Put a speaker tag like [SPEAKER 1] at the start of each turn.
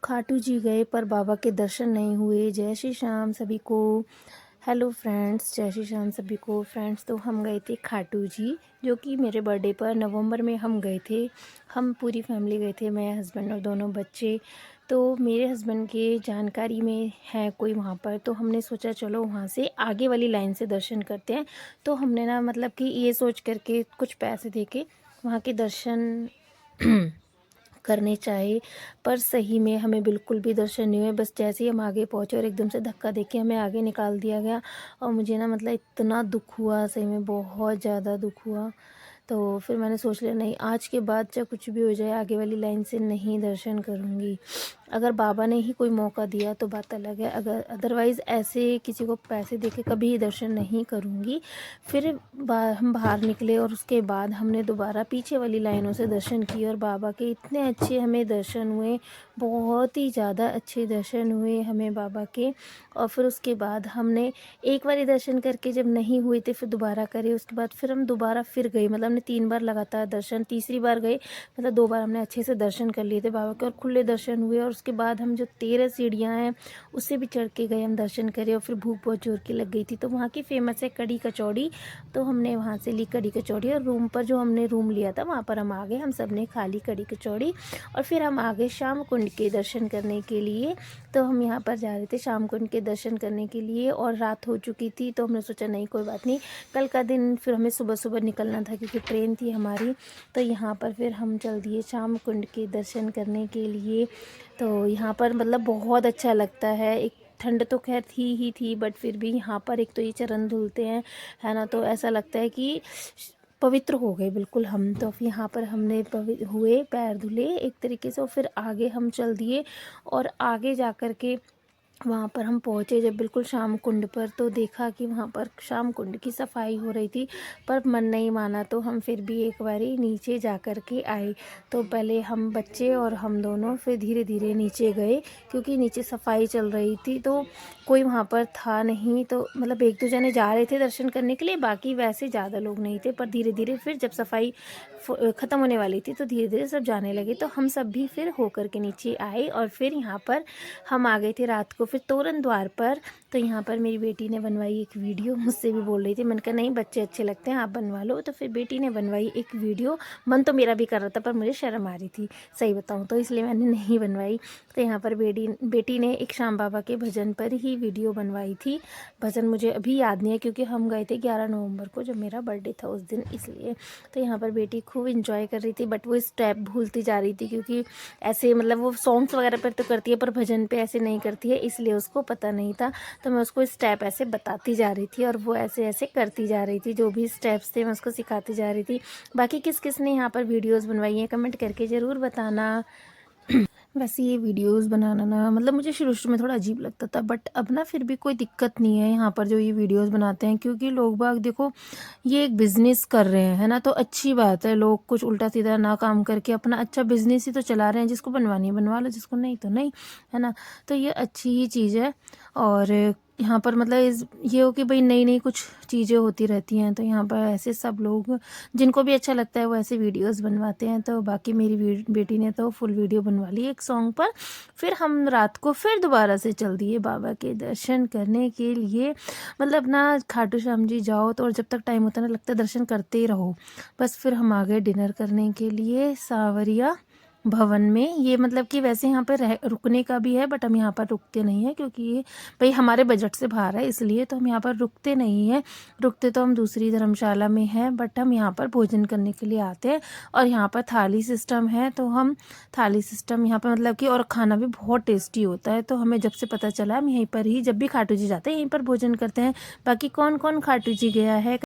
[SPEAKER 1] खाटू जी गए पर बाबा के दर्शन नहीं हुए। जय श्री श्याम सभी को। हेलो फ्रेंड्स, जय श्री श्याम सभी को। फ्रेंड्स, तो हम गए थे खाटू जी, जो कि मेरे बर्थडे पर नवंबर में हम गए थे। हम पूरी फैमिली गए थे, मैं, हस्बैंड और दोनों बच्चे। तो मेरे हस्बैंड के जानकारी में है कोई वहाँ पर, तो हमने सोचा चलो वहाँ से आगे वाली लाइन से दर्शन करते हैं। तो हमने ना मतलब कि ये सोच करके कुछ पैसे दे के वहाँ के दर्शन करने चाहे, पर सही में हमें बिल्कुल भी दर्शन नहीं हुए। बस जैसे ही हम आगे पहुँचे और एकदम से धक्का देके हमें आगे निकाल दिया गया। और मुझे ना मतलब इतना दुख हुआ, सही में बहुत ज़्यादा दुख हुआ। तो फिर मैंने सोच लिया नहीं, आज के बाद चाहे कुछ भी हो जाए आगे वाली लाइन से नहीं दर्शन करूँगी। अगर बाबा ने ही कोई मौका दिया तो बात अलग है, अगर अदरवाइज़ ऐसे किसी को पैसे देके कभी दर्शन नहीं करूँगी। फिर हम बाहर निकले और उसके बाद हमने दोबारा पीछे वाली लाइनों से दर्शन किए और बाबा के इतने अच्छे हमें दर्शन हुए, बहुत ही ज़्यादा अच्छे दर्शन हुए हमें बाबा के। और फिर उसके बाद हमने एक बार दर्शन करके जब नहीं हुए थे फिर दोबारा करे। उसके बाद फिर हम दोबारा फिर गए, मतलब हमने 3 बार लगातार दर्शन, तीसरी बार गए मतलब 2 बार हमने अच्छे से दर्शन कर लिए थे बाबा के और खुले दर्शन हुए। और उसके बाद हम जो 13 सीढ़ियाँ हैं उससे भी चढ़ के गए, हम दर्शन करे। और फिर भूख बहुत जोर की लग गई थी, तो वहाँ की फ़ेमस है कढ़ी कचौड़ी, तो हमने वहाँ से ली कढ़ी कचौड़ी। और रूम पर जो हमने रूम लिया था वहाँ पर हम आ गए, हम सब ने खा ली कढ़ी कचौड़ी। और फिर हम आ गए श्याम कुंड के दर्शन करने के लिए। तो हम यहाँ पर जा रहे थे श्याम कुंड के दर्शन करने के लिए और रात हो चुकी थी, तो हमने सोचा नहीं कोई बात नहीं, कल का दिन फिर हमें सुबह सुबह निकलना था क्योंकि ट्रेन थी हमारी। तो यहाँ पर फिर हम चल दिए श्याम कुंड के दर्शन करने के लिए। तो यहाँ पर मतलब बहुत अच्छा लगता है। एक ठंड तो खैर थी ही थी, बट फिर भी यहाँ पर एक तो ये चरण धुलते हैं, है ना, तो ऐसा लगता है कि पवित्र हो गए बिल्कुल हम। तो फिर यहाँ पर हमने हुए, पैर धुले एक तरीके से और फिर आगे हम चल दिए। और आगे जा कर के वहाँ पर हम पहुँचे जब बिल्कुल श्याम कुंड पर, तो देखा कि वहाँ पर श्याम कुंड की सफाई हो रही थी, पर मन नहीं माना तो हम फिर भी एक बारी नीचे जा कर के आए। तो पहले हम बच्चे और हम दोनों फिर धीरे धीरे नीचे गए, क्योंकि नीचे सफाई चल रही थी तो कोई वहाँ पर था नहीं। तो मतलब 1-2 जने जा रहे थे दर्शन करने के लिए, बाकी वैसे ज़्यादा लोग नहीं थे। पर धीरे धीरे फिर जब सफाई ख़त्म होने वाली थी तो धीरे धीरे सब जाने लगे, तो हम सब भी फिर होकर के नीचे आए। और फिर यहाँ पर हम आ गए थे रात को फिर तोरण द्वार पर। तो यहाँ पर मेरी बेटी ने बनवाई एक वीडियो, मुझसे भी बोल रही थी, मैंने कहा नहीं बच्चे अच्छे लगते हैं आप बनवा लो। तो फिर बेटी ने बनवाई एक वीडियो, मन तो मेरा भी कर रहा था पर मुझे शर्म आ रही थी सही बताऊँ तो, इसलिए मैंने नहीं बनवाई। तो यहाँ पर बेटी ने एक श्याम बाबा के भजन पर ही वीडियो बनवाई थी। भजन मुझे अभी याद नहीं है क्योंकि हम गए थे 11 नवंबर को जब मेरा बर्थडे था उस दिन, इसलिए। तो यहाँ पर बेटी खूब इंजॉय कर रही थी, बट वो स्टेप भूलती जा रही थी क्योंकि ऐसे मतलब वो सॉन्ग्स वगैरह पर तो करती है पर भजन पे ऐसे नहीं करती है, इसलिए उसको पता नहीं था। तो मैं उसको स्टेप ऐसे बताती जा रही थी और वो ऐसे ऐसे करती जा रही थी, जो भी स्टेप्स थे मैं उसको सिखाती जा रही थी। बाकी किस किस ने यहाँ पर वीडियोस बनवाई हैं कमेंट करके ज़रूर बताना। वैसे ये वीडियोस बनाना ना मतलब मुझे शुरू शुरू में थोड़ा अजीब लगता था, बट अब ना फिर भी कोई दिक्कत नहीं है यहाँ पर जो ये वीडियोस बनाते हैं, क्योंकि लोग बाग देखो ये एक बिज़नेस कर रहे हैं, है ना, तो अच्छी बात है। लोग कुछ उल्टा सीधा ना काम करके अपना अच्छा बिज़नेस ही तो चला रहे हैं, जिसको बनवानी है बनवा लो, जिसको नहीं तो नहीं, है ना। तो ये अच्छी ही चीज़ है। और यहाँ पर मतलब ये हो कि भाई नई नई कुछ चीज़ें होती रहती हैं, तो यहाँ पर ऐसे सब लोग जिनको भी अच्छा लगता है वो ऐसे वीडियोस बनवाते हैं। तो बाकी मेरी बेटी ने तो फुल वीडियो बनवा ली एक सॉन्ग पर। फिर हम रात को फिर दोबारा से चल दिए बाबा के दर्शन करने के लिए। मतलब ना खाटू श्याम जी जाओ तो और जब तक टाइम होता है ना लगता है दर्शन करते ही रहो। बस फिर हम आ गए डिनर करने के लिए सांवरिया भवन में। ये मतलब कि वैसे यहाँ पर रुकने का भी है, बट हम यहाँ पर रुकते नहीं हैं क्योंकि ये भाई हमारे बजट से बाहर है, इसलिए तो हम यहाँ पर रुकते नहीं हैं। रुकते तो हम दूसरी धर्मशाला में हैं, बट हम यहाँ पर भोजन करने के लिए आते हैं। और यहाँ पर थाली सिस्टम है, तो हम थाली सिस्टम यहाँ पर मतलब कि, और खाना भी बहुत टेस्टी होता है। तो हमें जब से पता चला हम यहीं पर ही जब भी खाटू जी जाते हैं यहीं पर भोजन करते हैं। बाकी कौन कौन खाटू जी गया है